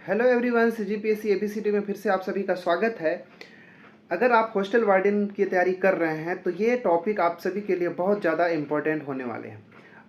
Hello everyone, CGPSC ABCD में फिर से आप सभी का स्वागत है। अगर आप हॉस्टल वार्डन की तैयारी कर रहे हैं तो ये टॉपिक आप सभी के लिए बहुत ज़्यादा इम्पोर्टेंट होने वाले हैं।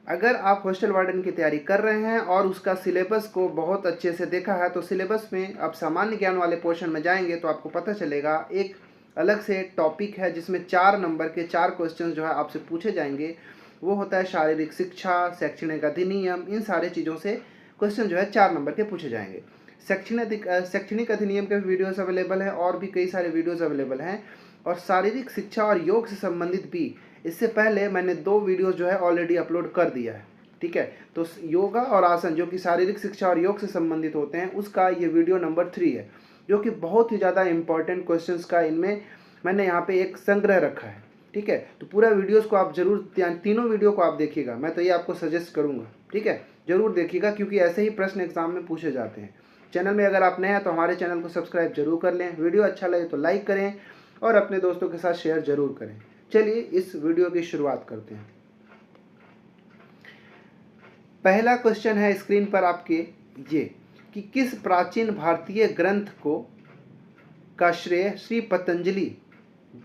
अगर आप हॉस्टल वार्डन की तैयारी कर रहे हैं और उसका सिलेबस को बहुत अच्छे से देखा है तो सिलेबस में आप सामान्य ज्ञान वाले पोर्शन में जाएंगे तो आपको पता चलेगा एक अलग से टॉपिक है जिसमें 4 नंबर के 4 क्वेश्चन जो है आपसे पूछे जाएंगे। वो होता है शारीरिक शिक्षा, शैक्षणिक अधिनियम, इन सारे चीज़ों से क्वेश्चन जो है 4 नंबर के पूछे जाएंगे। शैक्षणिक अधिनियम के वीडियोस अवेलेबल हैं और भी कई सारे वीडियोस अवेलेबल हैं। और शारीरिक शिक्षा और योग से संबंधित भी इससे पहले मैंने 2 वीडियोस जो है ऑलरेडी अपलोड कर दिया है। ठीक है, तो योगा और आसन जो कि शारीरिक शिक्षा और योग से संबंधित होते हैं उसका ये वीडियो नंबर 3 है, जो कि बहुत ही ज़्यादा इंपॉर्टेंट क्वेश्चंस का इनमें मैंने यहाँ पे एक संग्रह रखा है। ठीक है, तो पूरा वीडियोस को आप जरूर, तीनों वीडियो को आप देखिएगा। मैं तो ये आपको सजेस्ट करूँगा, ठीक है, जरूर देखिएगा, क्योंकि ऐसे ही प्रश्न एग्जाम में पूछे जाते हैं। चैनल में अगर आप नए हैं तो हमारे चैनल को सब्सक्राइब जरूर कर लें, वीडियो अच्छा लगे तो लाइक करें और अपने दोस्तों के साथ शेयर जरूर करें। चलिए इस वीडियो की शुरुआत करते हैं। पहला क्वेश्चन है स्क्रीन पर आपके ये कि किस प्राचीन भारतीय ग्रंथ को का श्रेय श्री पतंजलि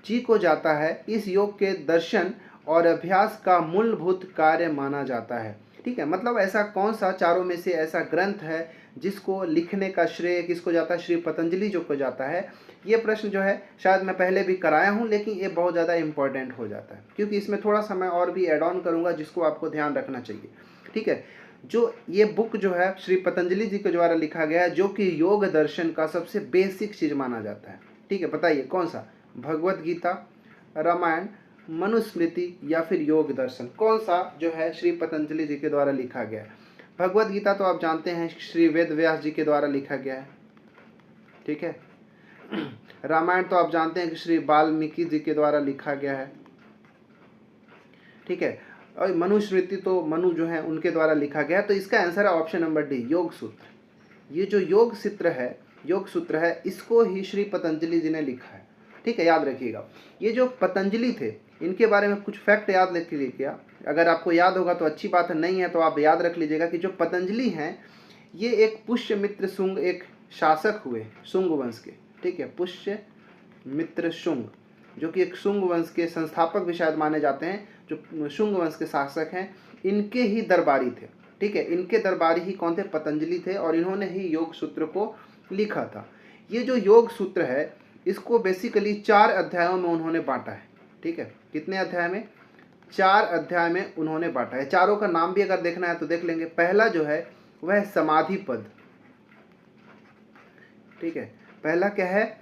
जी को जाता है, इस योग के दर्शन और अभ्यास का मूलभूत कार्य माना जाता है। ठीक है, मतलब ऐसा कौन सा चारों में से ऐसा ग्रंथ है जिसको लिखने का श्रेय किसको जाता है, श्री पतंजलि जी को जाता है। ये प्रश्न जो है शायद मैं पहले भी कराया हूँ, लेकिन ये बहुत ज़्यादा इंपॉर्टेंट हो जाता है क्योंकि इसमें थोड़ा सा मैं और भी एड ऑन करूँगा जिसको आपको ध्यान रखना चाहिए। ठीक है, जो ये बुक जो है श्री पतंजलि जी के द्वारा लिखा गया है, जो कि योग दर्शन का सबसे बेसिक चीज़ माना जाता है। ठीक है, बताइए कौन सा, भगवत गीता, रामायण, मनुस्मृति या फिर योग दर्शन, कौन सा जो है श्री पतंजलि जी के द्वारा लिखा गया है। भगवत गीता तो आप जानते हैं श्री वेद व्यास जी के द्वारा लिखा गया है। ठीक है, रामायण तो आप जानते हैं कि श्री वाल्मीकि जी के द्वारा लिखा गया है। ठीक है, और मनुस्मृति तो मनु जो है उनके द्वारा लिखा गया है। तो इसका आंसर है ऑप्शन नंबर डी, योग सूत्र। ये जो योग सूत्र है इसको ही श्री पतंजलि जी ने लिखा है। ठीक है, याद रखिएगा। ये जो पतंजलि थे इनके बारे में कुछ फैक्ट याद रख लीजिएगा। अगर आपको याद होगा तो अच्छी बात है, नहीं है तो आप याद रख लीजिएगा कि जो पतंजलि हैं ये एक पुष्यमित्र शुंग एक शासक हुए शुंग वंश के। ठीक है, पुष्यमित्र शुंग जो कि एक शुंग वंश के संस्थापक भी शायद माने जाते हैं, जो शुंग वंश के शासक हैं, इनके ही दरबारी थे। ठीक है, इनके दरबारी ही कौन थे, पतंजलि थे, और इन्होंने ही योग सूत्र को लिखा था। ये जो योग सूत्र है इसको बेसिकली 4 अध्यायों में उन्होंने बांटा है। ठीक है, कितने अध्याय में, 4 अध्याय में उन्होंने बांटा है। चारों का नाम भी अगर देखना है तो देख लेंगे। पहला जो है वह समाधि पद। ठीक है, पहला क्या है,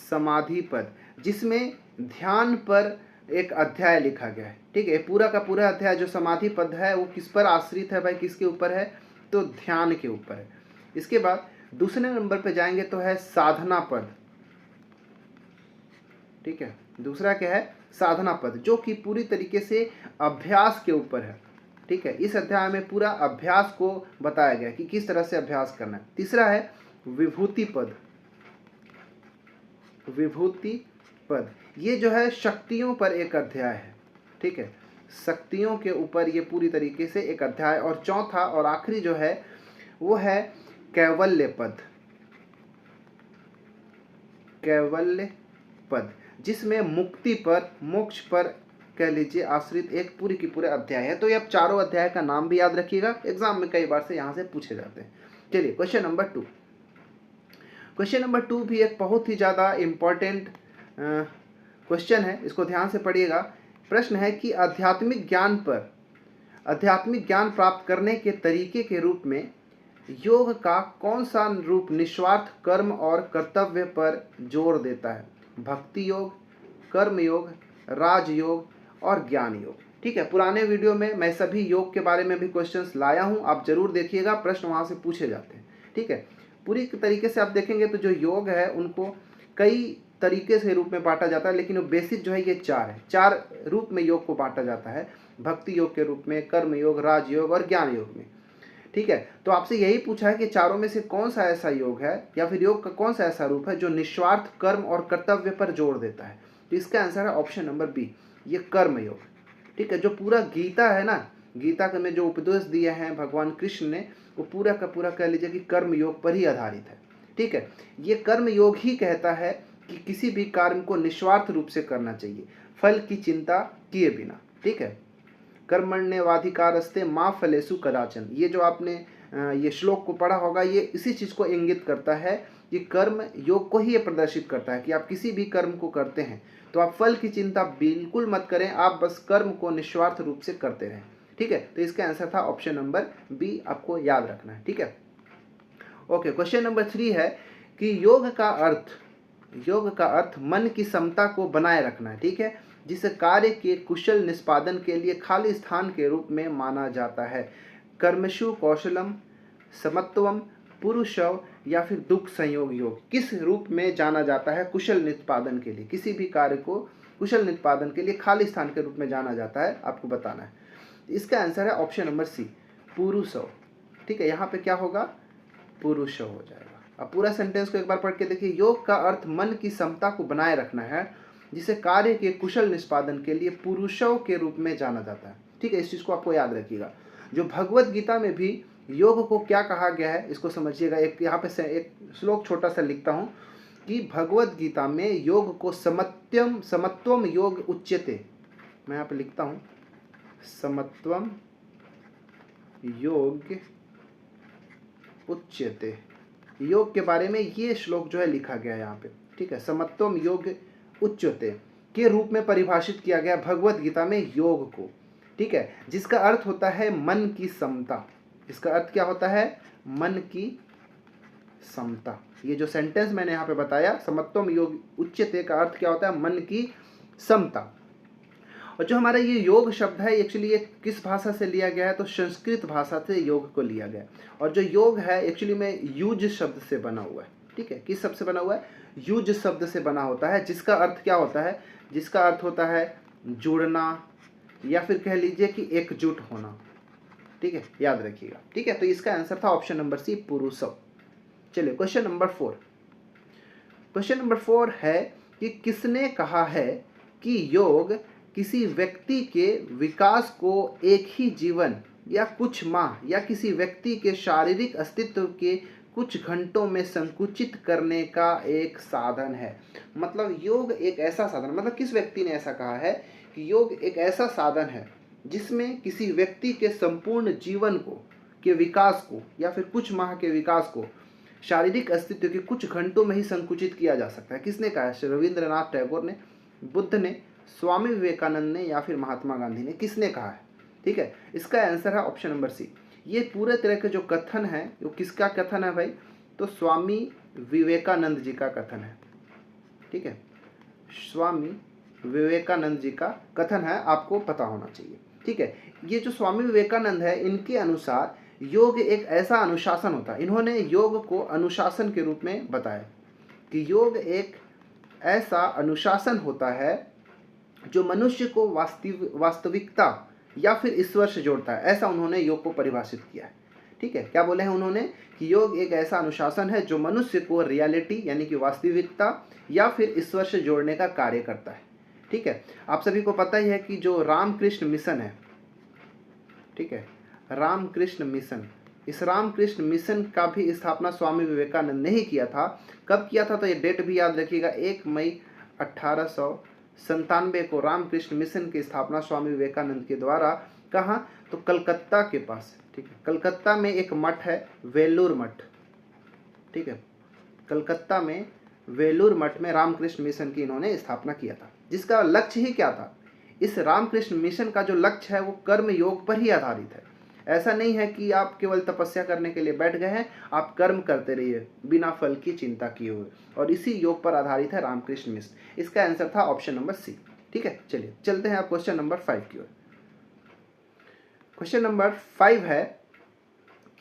समाधि पद, जिसमें ध्यान पर एक अध्याय लिखा गया है। ठीक है, पूरा का पूरा अध्याय जो समाधि पद है वो किस पर आश्रित है भाई, किसके ऊपर है, तो ध्यान के ऊपर है। इसके बाद दूसरे नंबर पे जाएंगे तो है साधना पद। ठीक है, दूसरा क्या है, साधना पद, जो कि पूरी तरीके से अभ्यास के ऊपर है। ठीक है, इस अध्याय में पूरा अभ्यास को बताया गया कि किस तरह से अभ्यास करना है। तीसरा है विभूति पद। विभूति पद ये जो है शक्तियों पर एक अध्याय है। ठीक है, शक्तियों के ऊपर ये पूरी तरीके से एक अध्याय। और चौथा और आखिरी जो है वो है कैवल्य पद। कैवल्य पद, जिसमें मुक्ति पर, मोक्ष पर कह लीजिए आश्रित एक पूरी की पूरे अध्याय है। तो ये अब चारों अध्याय का नाम भी याद रखिएगा, एग्जाम में कई बार से यहाँ से पूछे जाते हैं। चलिए क्वेश्चन नंबर 2। क्वेश्चन नंबर 2 भी एक बहुत ही ज़्यादा इम्पॉर्टेंट क्वेश्चन है, इसको ध्यान से पढ़िएगा। प्रश्न है कि आध्यात्मिक ज्ञान प्राप्त करने के तरीके के रूप में योग का कौन सा रूप निस्वार्थ कर्म और कर्तव्य पर जोर देता है। भक्ति योग, कर्म योग, राजयोग और ज्ञान योग। ठीक है, पुराने वीडियो में मैं सभी योग के बारे में भी क्वेश्चंस लाया हूं, आप जरूर देखिएगा, प्रश्न वहां से पूछे जाते हैं। ठीक है, पूरी तरीके से आप देखेंगे तो जो योग है उनको कई तरीके से रूप में बांटा जाता है, लेकिन वो बेसिक जो है ये 4 है। 4 रूप में योग को बांटा जाता है, भक्ति योग के रूप में, कर्म योग, राजयोग और ज्ञान योग में। ठीक है, तो आपसे यही पूछा है कि चारों में से कौन सा ऐसा योग है या फिर योग का कौन सा ऐसा रूप है जो निस्वार्थ कर्म और कर्तव्य पर जोर देता है। तो इसका आंसर है ऑप्शन नंबर बी, ये कर्म योग। ठीक है, जो पूरा गीता है ना, गीता में जो उपदेश दिए हैं भगवान कृष्ण ने, वो पूरा का पूरा कह लीजिए कि कर्म योग पर ही आधारित है। ठीक है। ये कर्म योग ही कहता है कि किसी भी कार्य को निस्वार्थ रूप से करना चाहिए, फल की चिंता किए बिना। ठीक है। कर्मण्येवाधिकारस्ते मा फलेषु कदाचन, ये जो आपने ये श्लोक को पढ़ा होगा, ये इसी चीज़ को इंगित करता है। ये कर्म योग को ही ये प्रदर्शित करता है कि आप किसी भी कर्म को करते हैं तो आप फल की चिंता बिल्कुल मत करें, आप बस कर्म को निस्वार्थ रूप से करते रहें। ठीक है। तो इसका आंसर था ऑप्शन नंबर बी, आपको याद रखना है। ठीक है। ओके, क्वेश्चन नंबर 3 है कि योग का अर्थ मन की समता को बनाए रखना है। ठीक है। जिसे कार्य के कुशल निष्पादन के लिए खाली स्थान के रूप में माना जाता है। कर्मशु कौशलम, समत्वम, पुरुषव या फिर दुख संयोग योग, किस रूप में जाना जाता है कुशल निष्पादन के लिए? किसी भी कार्य को कुशल निष्पादन के लिए खाली स्थान के रूप में जाना जाता है, आपको बताना है। इसका आंसर है ऑप्शन नंबर सी, पुरुषव। ठीक है। यहाँ पे क्या होगा? पुरुषव हो जाएगा। अब पूरा सेंटेंस को एक बार पढ़ के देखिए। योग का अर्थ मन की समता को बनाए रखना है, जिसे कार्य के कुशल निष्पादन के लिए पुरुषव के रूप में जाना जाता है। ठीक है। इस चीज़ को आपको याद रखिएगा। जो भगवत गीता में भी योग को क्या कहा गया है इसको समझिएगा। एक यहाँ पे से एक श्लोक छोटा सा लिखता हूँ कि भगवत गीता में योग को समत्वम योग उच्यते। मैं यहाँ पे लिखता हूँ, समत्वम योग उच्यते। योग के बारे में ये श्लोक जो है लिखा गया है यहाँ पे। ठीक है। समत्वम योग उच्यते के रूप में परिभाषित किया गया भगवत गीता में योग को। ठीक है। जिसका अर्थ होता है मन की समता। इसका अर्थ क्या होता है? मन की समता। ये जो सेंटेंस मैंने यहाँ पे बताया, समत्वम योग उच्यते का अर्थ क्या होता है? मन की समता। और जो हमारा ये योग शब्द है, एक्चुअली ये किस भाषा से लिया गया है? तो संस्कृत भाषा से योग को लिया गया। और जो योग है एक्चुअली में यूज शब्द से बना हुआ है। ठीक है। किस शब्द से बना हुआ है? यूज शब्द से बना होता है, जिसका अर्थ क्या होता है? जिसका अर्थ होता है जुड़ना, या फिर कह लीजिए कि एकजुट होना। ठीक है। याद रखिएगा। ठीक है। तो इसका आंसर था ऑप्शन नंबर सी, पुरुषव। चलिए क्वेश्चन नंबर 4। क्वेश्चन नंबर 4 है कि किसने कहा है कि योग किसी व्यक्ति के विकास को एक ही जीवन या कुछ माह या किसी व्यक्ति के शारीरिक अस्तित्व के कुछ घंटों में संकुचित करने का एक साधन है? मतलब योग एक ऐसा साधन, मतलब किस व्यक्ति ने ऐसा कहा है कि योग एक ऐसा साधन है जिसमें किसी व्यक्ति के संपूर्ण जीवन को, के विकास को या फिर कुछ माह के विकास को शारीरिक अस्तित्व के कुछ घंटों में ही संकुचित किया जा सकता है? किसने कहा है? रविंद्रनाथ टैगोर ने, बुद्ध ने, स्वामी विवेकानंद ने या फिर महात्मा गांधी ने? किसने कहा है? ठीक है। इसका आंसर है ऑप्शन नंबर सी। ये पूरे तरह के जो कथन है वो किसका कथन है भाई? तो स्वामी विवेकानंद जी का कथन है। ठीक है। स्वामी विवेकानंद जी का कथन है, आपको पता होना चाहिए। ठीक है। ये जो स्वामी विवेकानंद है, इनके अनुसार योग एक ऐसा अनुशासन होता है। इन्होंने योग को अनुशासन के रूप में बताया कि योग एक ऐसा अनुशासन होता है जो मनुष्य को वास्तविकता या फिर ईश्वर से जोड़ता है। ऐसा उन्होंने योग को परिभाषित किया है। ठीक है। क्या बोले हैं उन्होंने? कि योग एक ऐसा अनुशासन है जो मनुष्य को रियलिटी यानी कि वास्तविकता या फिर ईश्वर से जोड़ने का कार्य करता है। ठीक है। आप सभी को पता ही है कि जो रामकृष्ण मिशन है, ठीक है, रामकृष्ण मिशन, इस रामकृष्ण मिशन का भी स्थापना स्वामी विवेकानंद ने ही किया था। कब किया था? तो ये डेट भी याद रखिएगा, 1 मई 1897 को रामकृष्ण मिशन की स्थापना स्वामी विवेकानंद के द्वारा। कहाँ? तो कलकत्ता के पास। ठीक है। कलकत्ता में एक मठ है, वेलूर मठ। ठीक है। कलकत्ता में वेलूर मठ में रामकृष्ण मिशन की इन्होंने स्थापना किया था, जिसका लक्ष्य ही क्या था? इस रामकृष्ण मिशन का जो लक्ष्य है वो कर्म योग पर ही आधारित है। ऐसा नहीं है कि आप केवल तपस्या करने के लिए बैठ गए हैं, आप कर्म करते रहिए बिना फल की चिंता किए हुए, और इसी योग पर आधारित है रामकृष्ण मिशन। इसका आंसर था ऑप्शन नंबर सी। ठीक है। चलिए चलते हैं आप क्वेश्चन नंबर 5 की ओर। क्वेश्चन नंबर 5 है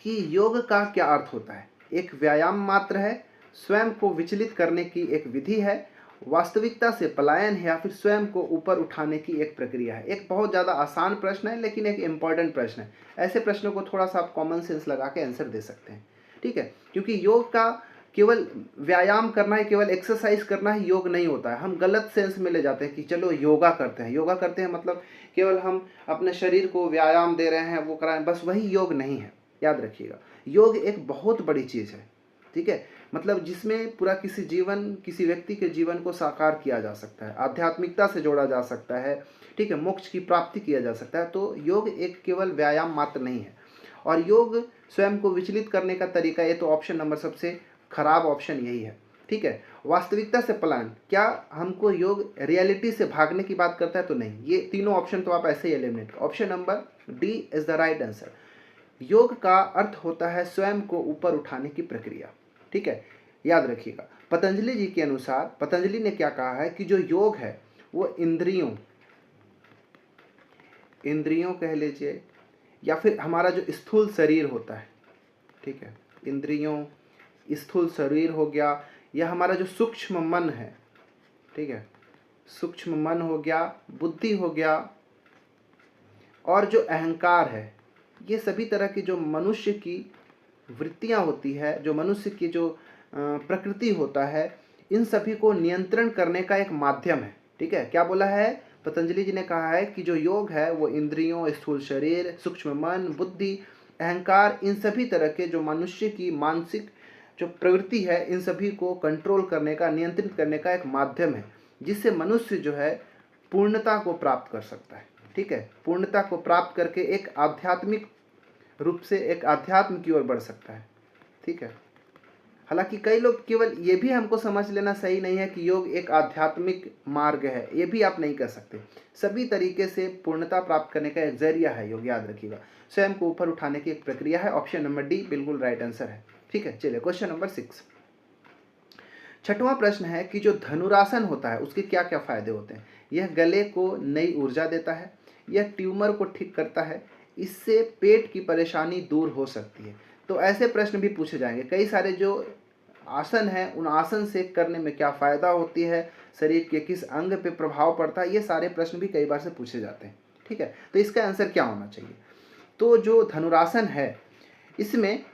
कि योग का क्या अर्थ होता है? एक व्यायाम मात्र है, स्वयं को विचलित करने की एक विधि है, वास्तविकता से पलायन है, या फिर स्वयं को ऊपर उठाने की एक प्रक्रिया है? एक बहुत ज़्यादा आसान प्रश्न है, लेकिन एक इम्पॉर्टेंट प्रश्न है। ऐसे प्रश्नों को थोड़ा सा आप कॉमन सेंस लगा के आंसर दे सकते हैं। ठीक है। क्योंकि योग का केवल व्यायाम करना है, केवल एक्सरसाइज करना ही योग नहीं होता है। हम गलत सेंस में ले जाते हैं कि चलो योगा करते हैं। योगा करते हैं मतलब केवल हम अपने शरीर को व्यायाम दे रहे हैं, वो कराएं, बस वही योग नहीं है। याद रखिएगा, योग एक बहुत बड़ी चीज़ है। ठीक है, मतलब जिसमें पूरा किसी व्यक्ति के जीवन को साकार किया जा सकता है, आध्यात्मिकता से जोड़ा जा सकता है, ठीक है, मोक्ष की प्राप्ति किया जा सकता है। तो योग एक केवल व्यायाम मात्र नहीं है। और योग स्वयं को विचलित करने का तरीका, ये तो ऑप्शन नंबर सबसे खराब ऑप्शन यही है, ठीक है। वास्तविकता से पलायन, क्या हमको योग रियलिटी से भागने की बात करता है? तो नहीं, ये तीनों ऑप्शन तो आप ऐसे ही eliminate. Option number D is the right answer. योग का अर्थ होता है स्वयं को ऊपर उठाने की प्रक्रिया, ठीक है, याद रखिएगा। पतंजलि जी के अनुसार, पतंजलि ने क्या कहा है कि जो योग है वो इंद्रियों कह लीजिए, या फिर हमारा जो स्थूल शरीर होता है, ठीक है, इंद्रियों, स्थूल शरीर हो गया, या हमारा जो सूक्ष्म मन है, ठीक है, सूक्ष्म मन हो गया, बुद्धि हो गया, और जो अहंकार है, ये सभी तरह की जो मनुष्य की वृत्तियां होती है, जो मनुष्य की जो प्रकृति होता है, इन सभी को नियंत्रण करने का एक माध्यम है, ठीक है। क्या बोला है? पतंजलि जी ने कहा है कि जो योग है वो इंद्रियों, स्थूल शरीर, सूक्ष्म मन, बुद्धि, अहंकार, इन सभी तरह के जो मनुष्य की मानसिक जो प्रवृत्ति है, इन सभी को कंट्रोल करने का, नियंत्रित करने का एक माध्यम है, जिससे मनुष्य जो है पूर्णता को प्राप्त कर सकता है, ठीक है, पूर्णता को प्राप्त करके एक आध्यात्मिक रूप से एक अध्यात्म की ओर बढ़ सकता है, ठीक है। हालांकि कई लोग, केवल ये भी हमको समझ लेना सही नहीं है कि योग एक आध्यात्मिक मार्ग है, ये भी आप नहीं कह सकते। सभी तरीके से पूर्णता प्राप्त करने का एक जरिया है योग, याद रखिएगा। स्वयं को ऊपर उठाने की एक प्रक्रिया है। ऑप्शन नंबर डी बिल्कुल राइट आंसर है, ठीक है। चलिए क्वेश्चन नंबर 6, छठवां प्रश्न है कि जो धनुरासन होता है उसके क्या क्या फायदे होते हैं? यह गले को नई ऊर्जा देता है, यह ट्यूमर को ठीक करता है, इससे पेट की परेशानी दूर हो सकती है। तो ऐसे प्रश्न भी पूछे जाएंगे। कई सारे जो आसन है, उन आसन से करने में क्या फ़ायदा होती है, शरीर के किस अंग पे प्रभाव पड़ता है, ये सारे प्रश्न भी कई बार से पूछे जाते हैं, ठीक है। तो इसका आंसर क्या होना चाहिए? तो जो धनुरासन है, इसमें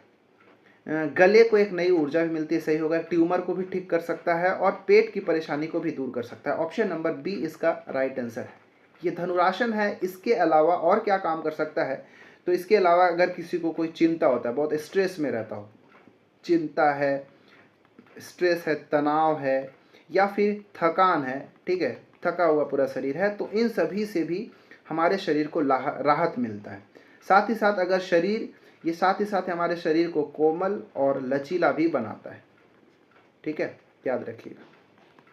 गले को एक नई ऊर्जा भी मिलती है, सही होगा। ट्यूमर को भी ठीक कर सकता है और पेट की परेशानी को भी दूर कर सकता है। ऑप्शन नंबर बी इसका राइट आंसर है। ये धनुरासन है। इसके अलावा और क्या काम कर सकता है? तो इसके अलावा अगर किसी को कोई चिंता होता है, बहुत स्ट्रेस में रहता हो, चिंता है, स्ट्रेस है, तनाव है, या फिर थकान है, ठीक है, थका हुआ पूरा शरीर है, तो इन सभी से भी हमारे शरीर को राहत मिलता है। साथ ही साथ अगर शरीर, ये साथ ही साथ हमारे शरीर को कोमल और लचीला भी बनाता है, ठीक है, याद रखिएगा।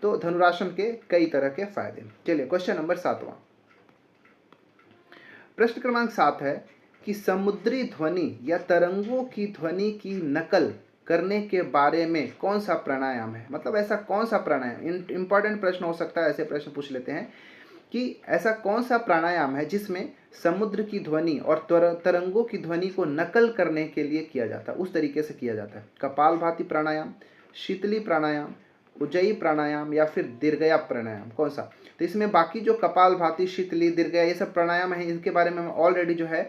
तो धनुरासन के कई तरह के फायदे। चलिए क्वेश्चन नंबर 7वां, प्रश्न क्रमांक 7 है कि समुद्री ध्वनि या तरंगों की ध्वनि की नकल करने के बारे में कौन सा प्राणायाम है? मतलब ऐसा कौन सा प्राणायाम, इंपॉर्टेंट प्रश्न हो सकता है, ऐसे प्रश्न पूछ लेते हैं कि ऐसा कौन सा प्राणायाम है जिसमें समुद्र की ध्वनि और तरंगों की ध्वनि को नकल करने के लिए किया जाता है, उस तरीके से किया जाता है। कपालभाति प्राणायाम, शीतली प्राणायाम, उज्जयी प्राणायाम, या फिर दीर्घया प्राणायाम, कौन सा? तो इसमें बाकी जो कपालभाति, शीतली, दीर्घया, ये सब प्राणायाम है, इनके बारे में मैं ऑलरेडी जो है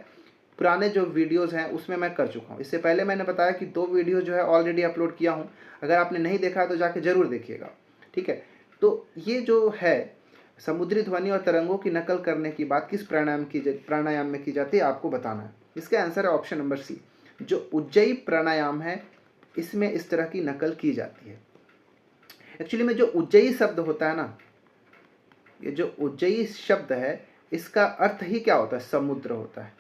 पुराने जो वीडियोस हैं उसमें मैं कर चुका हूँ। इससे पहले मैंने बताया कि 2 वीडियो जो है ऑलरेडी अपलोड किया हूँ। अगर आपने नहीं देखा है तो जाके ज़रूर देखिएगा, ठीक है। तो ये जो है समुद्री ध्वनि और तरंगों की नकल करने की बात किस प्राणायाम में की जाती है, आपको बताना है। इसका आंसर है ऑप्शन नंबर सी, जो उज्जयी प्राणायाम है, इसमें इस तरह की नकल की जाती है। एक्चुअली में जो उज्जयी शब्द होता है ना, ये जो उज्जयी शब्द है, इसका अर्थ ही क्या होता है? समुद्र होता है,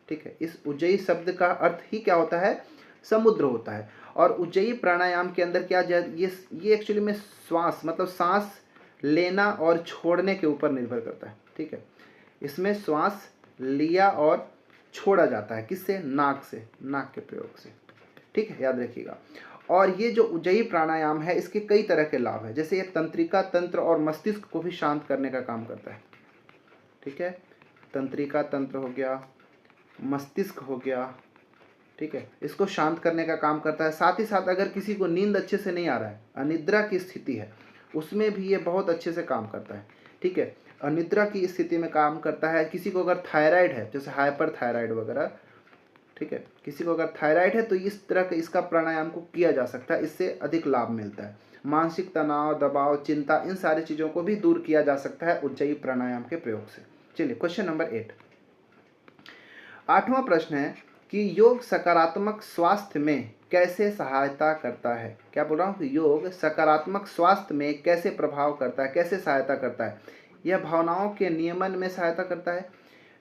ठीक है। इस उज्जयी शब्द का अर्थ ही क्या होता है? समुद्र होता है। और उज्जयी प्राणायाम के अंदर क्या ये एक्चुअली में श्वास, मतलब सांस लेना और छोड़ने के ऊपर निर्भर करता है, ठीक है। इसमें श्वास लिया और छोड़ा जाता है, किससे? नाक से, नाक के प्रयोग से, ठीक है, याद रखिएगा। और ये जो उज्जयी प्राणायाम है, इसके कई तरह के लाभ हैं। जैसे ये तंत्रिका तंत्र और मस्तिष्क को भी शांत करने का काम करता है, ठीक है। तंत्रिका तंत्र हो गया, मस्तिष्क हो गया, ठीक है, इसको शांत करने का काम करता है। साथ ही साथ अगर किसी को नींद अच्छे से नहीं आ रहा है, अनिद्रा की स्थिति है, उसमें भी ये बहुत अच्छे से काम करता है, ठीक है। अनिद्रा की स्थिति में काम करता है। किसी को अगर थायराइड है, जैसे हाइपर थायराइड वगैरह, ठीक है, किसी को अगर थायराइड है तो इस तरह का इसका प्राणायाम को किया जा सकता है, इससे अधिक लाभ मिलता है। मानसिक तनाव, दबाव, चिंता, इन सारी चीज़ों को भी दूर किया जा सकता है उज्जयी प्राणायाम के प्रयोग से। चलिए क्वेश्चन नंबर 8, 8वां प्रश्न है कि योग सकारात्मक स्वास्थ्य में कैसे सहायता करता है? क्या बोल रहा हूँ कि योग सकारात्मक स्वास्थ्य में कैसे प्रभाव करता है, कैसे सहायता करता है? यह भावनाओं के नियमन में सहायता करता है।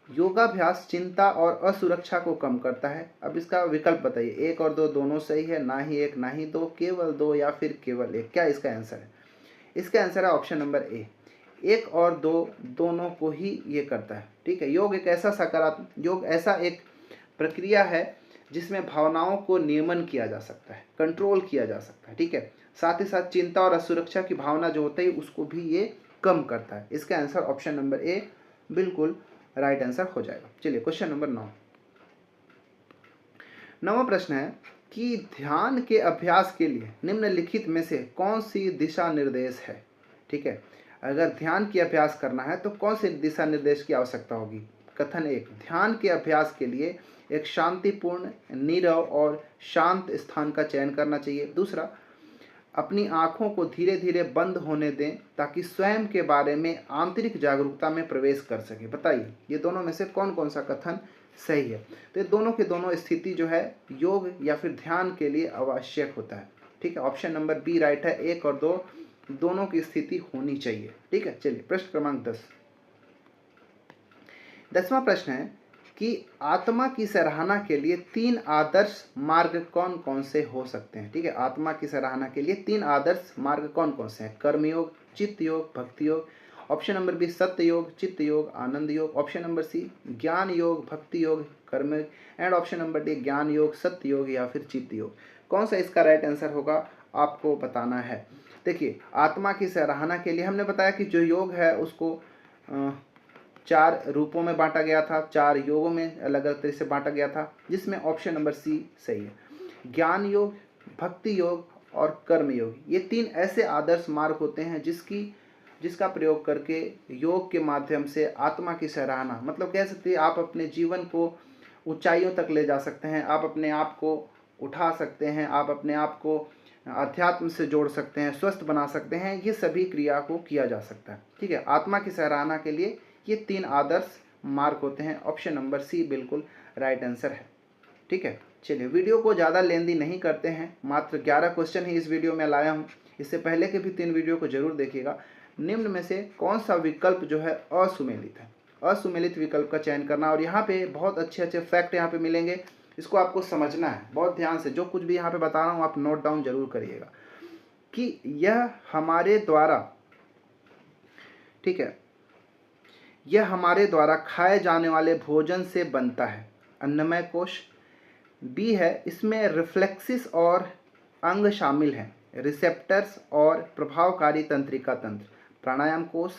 योगाभ्यास चिंता और असुरक्षा को कम करता है। अब इसका विकल्प बताइए, एक और दो दोनों सही है, ना ही एक ना ही दो, केवल दो या फिर केवल एक। क्या इसका आंसर है? इसका आंसर है ऑप्शन नंबर ए, एक और दो दोनों को ही ये करता है। ठीक है, योग ऐसा एक प्रक्रिया है जिसमें भावनाओं को नियमन किया जा सकता है, कंट्रोल किया जा सकता है। ठीक है, साथ ही साथ चिंता और असुरक्षा की भावना जो होती है उसको भी ये कम करता है। इसका आंसर ऑप्शन नंबर ए बिल्कुल राइट आंसर हो जाएगा। चलिए क्वेश्चन नंबर 9। नवा प्रश्न है कि ध्यान के अभ्यास के लिए निम्नलिखित में से कौन सी दिशा निर्देश है? ठीक है, अगर ध्यान की अभ्यास करना है तो कौन से दिशा निर्देश की आवश्यकता होगी? कथन 1, ध्यान के अभ्यास के लिए एक शांतिपूर्ण, नीरव और शांत स्थान का चयन करना चाहिए। दूसरा, अपनी आँखों को धीरे धीरे बंद होने दें ताकि स्वयं के बारे में आंतरिक जागरूकता में प्रवेश कर सके। बताइए ये दोनों में से कौन कौन सा कथन सही है? तो ये दोनों के दोनों स्थिति जो है योग या फिर ध्यान के लिए आवश्यक होता है। ठीक है, ऑप्शन नंबर बी राइट है, एक और दो दोनों की स्थिति होनी चाहिए। ठीक है, चलिए प्रश्न क्रमांक 10। 10वां प्रश्न है कि आत्मा की सराहना के लिए 3 आदर्श मार्ग कौन कौन से हो सकते हैं? ठीक है, आत्मा की सराहना के लिए 3 आदर्श मार्ग कौन कौन से हैं? कर्मयोग, चित्त योग, भक्ति योग। ऑप्शन नंबर बी सत्य योग, चित्त योग, आनंद योग। ऑप्शन नंबर सी ज्ञान योग, भक्ति योग, कर्म योग। एंड ऑप्शन नंबर डी ज्ञान योग, सत्य योग या फिर चित्त योग। कौन सा इसका राइट आंसर होगा आपको बताना है। देखिए, आत्मा की सराहना के लिए हमने बताया कि जो योग है उसको 4 रूपों में बांटा गया था, 4 योगों में अलग अलग तरीके से बांटा गया था, जिसमें ऑप्शन नंबर सी सही है। ज्ञान योग, भक्ति योग और कर्म योग, ये 3 ऐसे आदर्श मार्ग होते हैं जिसका प्रयोग करके योग के माध्यम से आत्मा की सराहना, मतलब कह सकते हैं आप अपने जीवन को ऊंचाइयों तक ले जा सकते हैं, आप अपने आप को उठा सकते हैं, आप अपने आप को अध्यात्म से जोड़ सकते हैं, स्वस्थ बना सकते हैं। ये सभी क्रिया को किया जा सकता है। ठीक है, आत्मा की सराहना के लिए ये 3 आदर्श मार्ग होते हैं। ऑप्शन नंबर सी बिल्कुल राइट आंसर है। ठीक है, चलिए वीडियो को ज़्यादा लेंदी नहीं करते हैं, मात्र 11 क्वेश्चन ही इस वीडियो में लाया हूँ। इससे पहले के भी 3 वीडियो को जरूर देखिएगा। निम्न में से कौन सा विकल्प जो है असुमेलित है? असुमेलित विकल्प का चयन करना। और यहाँ पे बहुत अच्छे अच्छे फैक्ट यहाँ पे मिलेंगे, इसको आपको समझना है बहुत ध्यान से। जो कुछ भी यहाँ पे बता रहा हूँ आप नोट डाउन जरूर करिएगा कि यह हमारे द्वारा, ठीक है, यह हमारे द्वारा खाए जाने वाले भोजन से बनता है। अन्नमय कोश। बी है, इसमें रिफ्लेक्सिस और अंग शामिल हैं, रिसेप्टर्स और प्रभावकारी तंत्रिका तंत्र। प्राणायाम कोश।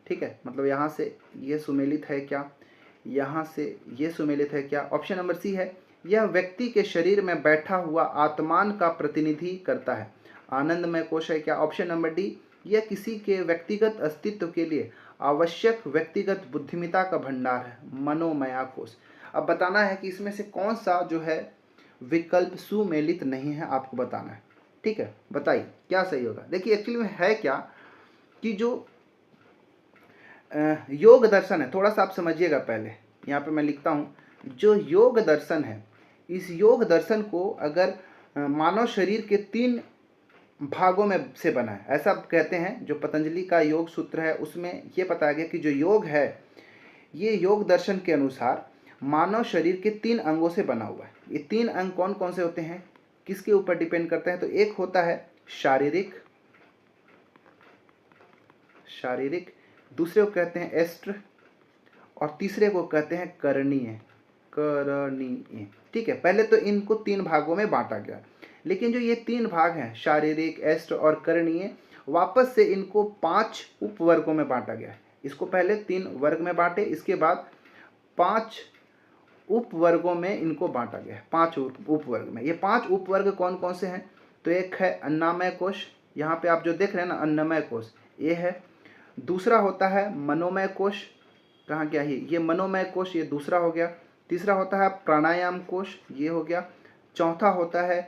ठीक है, मतलब यहाँ से ये सुमेलित है क्या, यहाँ से ये सुमेलित है क्या? ऑप्शन नंबर सी है, यह व्यक्ति के शरीर में बैठा हुआ आत्मान का प्रतिनिधि करता है। आनंदमय कोश है क्या? ऑप्शन नंबर डी, यह किसी के व्यक्तिगत अस्तित्व के लिए आवश्यक व्यक्तिगत बुद्धिमत्ता का भंडार है। मनोमया कोश। अब बताना है कि इसमें से कौन सा जो है विकल्प सुमेलित नहीं है, आपको बताना है। ठीक है, बताइए क्या सही होगा। देखिए एक्चुअली में है क्या कि जो योग दर्शन है, थोड़ा सा आप समझिएगा पहले, यहाँ पे मैं लिखता हूँ। जो योग दर्शन है, इस योग दर्शन को अगर मानव शरीर के 3 भागों में से बना है, ऐसा कहते हैं। जो पतंजलि का योग सूत्र है उसमें यह बताया गया कि जो योग है ये योग दर्शन के अनुसार मानव शरीर के 3 अंगों से बना हुआ है। ये 3 अंग कौन कौन से होते हैं, किसके ऊपर डिपेंड करते हैं? तो एक होता है शारीरिक, दूसरे को कहते हैं एस्ट्र और तीसरे को कहते हैं करणीय। ठीक है, पहले तो इनको 3 भागों में बांटा गया, लेकिन जो ये 3 भाग हैं शारीरिक, एस्ट्र और करणीय, वापस से इनको 5 उपवर्गों में बांटा गया है। इसको पहले 3 वर्ग में बांटे, इसके बाद 5 उपवर्गों में इनको बांटा गया है। 5 उपवर्ग में। ये 5 उपवर्ग कौन कौन से हैं? तो एक है अन्नमय कोश, यहाँ पे आप जो देख रहे हैं ना अन्नमय कोश, ये है। दूसरा होता है मनोमय कोश, कहाँ गया ये मनोमय कोश, ये दूसरा हो गया। तीसरा होता है प्राणायाम कोश, ये हो गया। चौथा होता है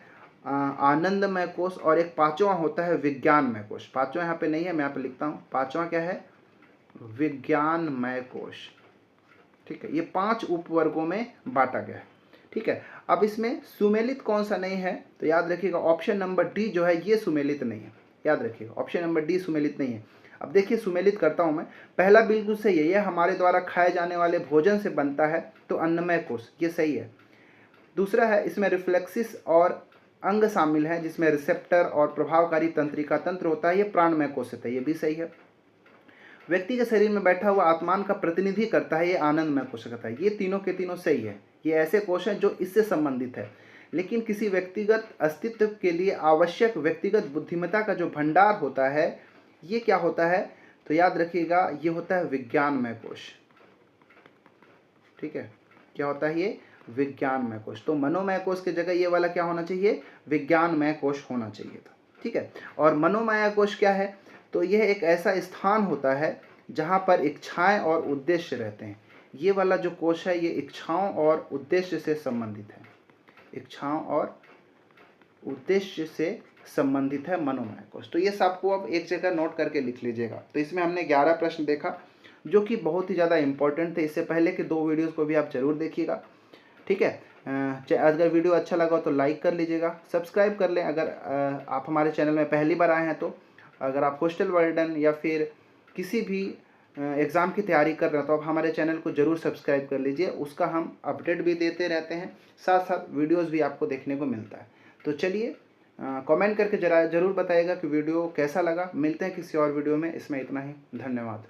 आनंदमय कोश और एक 5वां होता है विज्ञानमय कोश। 5वां यहाँ पे नहीं है, मैं यहाँ पे लिखता हूँ। 5वां क्या है? विज्ञानमय कोश। ठीक है, ये 5 उपवर्गों में बांटा गया है। ठीक है। अब इसमें सुमेलित कौन सा नहीं है, तो याद रखिएगा ऑप्शन नंबर डी जो है ये सुमेलित नहीं है, याद रखिएगा ऑप्शन नंबर डी सुमेलित नहीं है। अब देखिए सुमेलित करता हूँ मैं, पहला बिल्कुल सही है, यह हमारे द्वारा खाए जाने वाले भोजन से बनता है, तो अन्नमय कोश, ये सही है। दूसरा है इसमें रिफ्लेक्सिस और अंग शामिल हैं जिसमें रिसेप्टर और प्रभावकारी तंत्रिका तंत्र होता है, ये प्राणमय कोश होता है, ये भी सही है। व्यक्ति के शरीर में बैठा हुआ आत्मान का प्रतिनिधि करता है, ये आनंदमय कोश कहता है, ये तीनों के तीनों सही है। ये ऐसे कोश हैं जो इससे संबंधित है, लेकिन किसी व्यक्तिगत अस्तित्व के लिए आवश्यक व्यक्तिगत बुद्धिमत्ता का जो भंडार होता है ये क्या होता है, तो याद रखिएगा ये होता है विज्ञानमय कोश। ठीक है, क्या होता है ये, विज्ञानमय कोश। तो मनोमय कोश की जगह ये वाला क्या होना चाहिए, विज्ञानमय कोश होना चाहिए था। ठीक है, और मनोमय कोश क्या है, तो यह एक ऐसा स्थान होता है जहाँ पर इच्छाएं और उद्देश्य रहते हैं। ये वाला जो कोश है ये इच्छाओं और उद्देश्य से संबंधित है, इच्छाओं और उद्देश्य से संबंधित है मनोमय कोश। तो ये सबको अब एक जगह नोट करके लिख लीजिएगा। तो इसमें हमने 11 प्रश्न देखा जो कि बहुत ही ज़्यादा इंपॉर्टेंट थे। इससे पहले के 2 वीडियोज़ को भी आप जरूर देखिएगा। ठीक है, अगर वीडियो अच्छा लगा तो लाइक कर लीजिएगा, सब्सक्राइब कर लें अगर आप हमारे चैनल में पहली बार आए हैं तो। अगर आप हॉस्टल वार्डन या फिर किसी भी एग्ज़ाम की तैयारी कर रहे हो तो आप हमारे चैनल को ज़रूर सब्सक्राइब कर लीजिए, उसका हम अपडेट भी देते रहते हैं, साथ साथ वीडियोज़ भी आपको देखने को मिलता है। तो चलिए कमेंट करके ज़रूर बताइएगा कि वीडियो कैसा लगा। मिलते हैं किसी और वीडियो में, इसमें इतना ही, धन्यवाद।